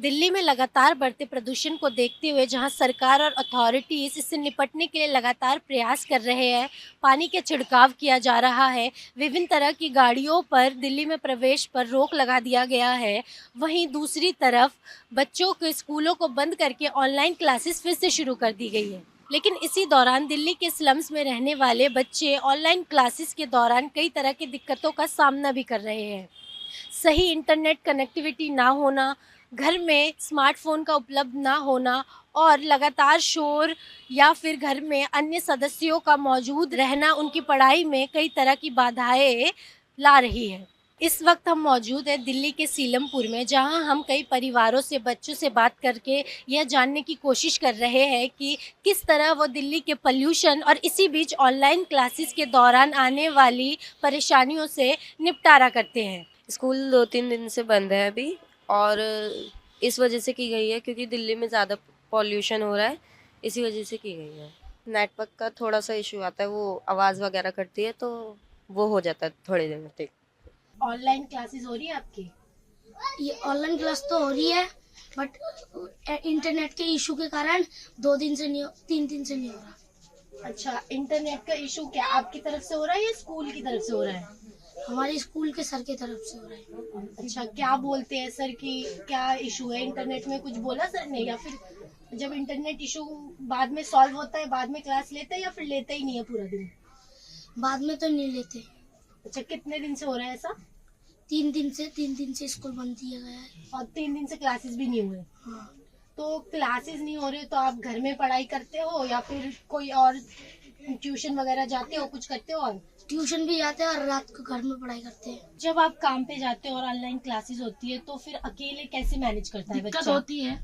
दिल्ली में लगातार बढ़ते प्रदूषण को देखते हुए जहां सरकार और अथॉरिटीज़ इससे निपटने के लिए लगातार प्रयास कर रहे हैं, पानी के छिड़काव किया जा रहा है, विभिन्न तरह की गाड़ियों पर दिल्ली में प्रवेश पर रोक लगा दिया गया है। वहीं दूसरी तरफ बच्चों के स्कूलों को बंद करके ऑनलाइन क्लासेस फिर से शुरू कर दी गई है। लेकिन इसी दौरान दिल्ली के स्लम्स में रहने वाले बच्चे ऑनलाइन क्लासेस के दौरान कई तरह की दिक्कतों का सामना भी कर रहे हैं। सही इंटरनेट कनेक्टिविटी ना होना, घर में स्मार्टफ़ोन का उपलब्ध ना होना और लगातार शोर या फिर घर में अन्य सदस्यों का मौजूद रहना उनकी पढ़ाई में कई तरह की बाधाएँ ला रही है। इस वक्त हम मौजूद हैं दिल्ली के सीलमपुर में, जहां हम कई परिवारों से, बच्चों से बात करके यह जानने की कोशिश कर रहे हैं कि किस तरह वो दिल्ली के पॉल्यूशन और इसी बीच ऑनलाइन क्लासेस के दौरान आने वाली परेशानियों से निपटारा करते हैं। स्कूल 2-3 दिन से बंद है अभी, और इस वजह से की गई है क्योंकि दिल्ली में ज़्यादा पॉल्यूशन हो रहा है, इसी वजह से की गई है। नेटवर्क का थोड़ा सा इशू आता है, वो आवाज़ वगैरह करती है तो वो हो जाता है थोड़ी देर तक। ऑनलाइन क्लासेस हो रही है आपकी? ये ऑनलाइन क्लास तो हो रही है, बट इंटरनेट के इशू के कारण 2 दिन से नहीं, 3 दिन से नहीं हो रहा। अच्छा, इंटरनेट का इशू क्या आपकी तरफ से हो रहा है या स्कूल की तरफ से हो रहा है? हमारे स्कूल के सर की तरफ से हो रहा है। अच्छा, क्या बोलते हैं सर की क्या इशू है इंटरनेट में? कुछ बोला सर ने, या फिर जब इंटरनेट इशू बाद में सॉल्व होता है बाद में क्लास लेते हैं या फिर लेते ही नहीं है पूरा दिन? बाद में तो नहीं लेते। अच्छा, कितने दिन से हो रहा है ऐसा? 3 दिन से स्कूल बंद किया गया है। और 3 दिन से क्लासेस भी नहीं हुए? हाँ, तो क्लासेस नहीं हो रहे तो आप घर में पढ़ाई करते हो या फिर कोई और ट्यूशन वगैरह जाते हो, कुछ करते हो? और ट्यूशन भी जाते हैं और रात को घर में पढ़ाई करते हैं। जब आप काम पे जाते हो और ऑनलाइन क्लासेस होती है तो फिर अकेले कैसे मैनेज करता है दिक्कत बच्चा? होती है,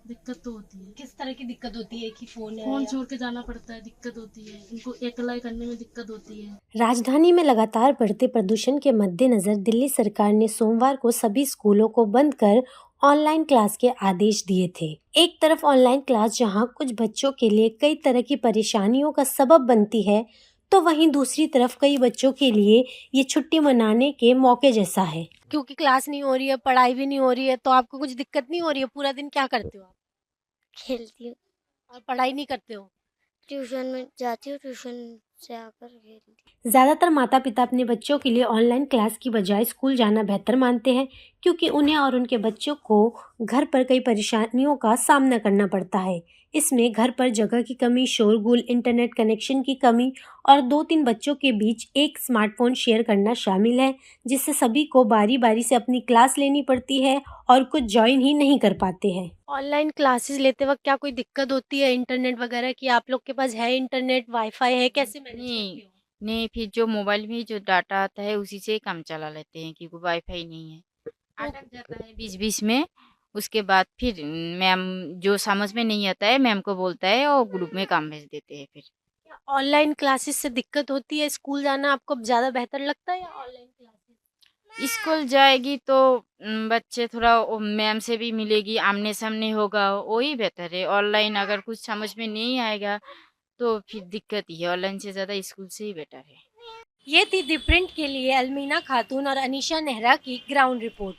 दिक्कत तो होती है। किस तरह की दिक्कत होती है कि फोन है फोन या- छोड़ के जाना पड़ता है, दिक्कत होती है। उनको अकेलाई करने में दिक्कत होती है। राजधानी में लगातार बढ़ते प्रदूषण के मद्देनजर दिल्ली सरकार ने सोमवार को सभी स्कूलों को बंद कर ऑनलाइन क्लास के आदेश दिए थे। एक तरफ ऑनलाइन क्लास जहां कुछ बच्चों के लिए कई तरह की परेशानियों का सबब बनती है, तो वहीं दूसरी तरफ कई बच्चों के लिए ये छुट्टी मनाने के मौके जैसा है। क्योंकि क्लास नहीं हो रही है, पढ़ाई भी नहीं हो रही है, तो आपको कुछ दिक्कत नहीं हो रही है? पूरा दिन क्या करते हो आप? खेलती हूँ, और पढ़ाई नहीं करते हो? ट्यूशन में जाती हूँ, ट्यूशन से आकर खेलती हूँ। ज़्यादातर माता-पिता अपने बच्चों के लिए ऑनलाइन क्लास की बजाय स्कूल जाना बेहतर मानते हैं, क्योंकि उन्हें और उनके बच्चों को घर पर कई परेशानियों का सामना करना पड़ता है। इसमें घर पर जगह की कमी, शोरगुल, इंटरनेट कनेक्शन की कमी और 2-3 बच्चों के बीच एक स्मार्टफ़ोन शेयर करना शामिल है, जिससे सभी को बारी-बारी से अपनी क्लास लेनी पड़ती है और कुछ जॉइन ही नहीं कर पाते हैं। ऑनलाइन क्लासेस लेते वक्त क्या कोई दिक्कत होती है इंटरनेट वगैरह की? आप लोग के पास है इंटरनेट, वाईफाई है, कैसे मैनेज नहीं, करते हो? नहीं, फिर जो मोबाइल में जो डाटा आता है उसी से ही काम चला लेते हैं क्योंकि वाईफाई नहीं है। अटक जाता है बीच-बीच में, उसके बाद फिर मैम जो समझ में नहीं आता है मैम को बोलता है और ग्रुप में काम भेज देते हैं फिर। क्या ऑनलाइन क्लासेस से दिक्कत होती है? स्कूल जाना आपको ज़्यादा बेहतर लगता है या ऑनलाइन क्लासेस? स्कूल जाएगी तो बच्चे थोड़ा वो मैम से भी मिलेगी, आमने-सामने होगा, वही बेहतर है। ऑनलाइन अगर कुछ समझ में नहीं आएगा तो फिर दिक्कत ही है, ऑनलाइन से ज़्यादा स्कूल से ही बेटर है। ये थी दी प्रिंट के लिए अलमीना खातून और अनीशा नेहरा की ग्राउंड रिपोर्ट।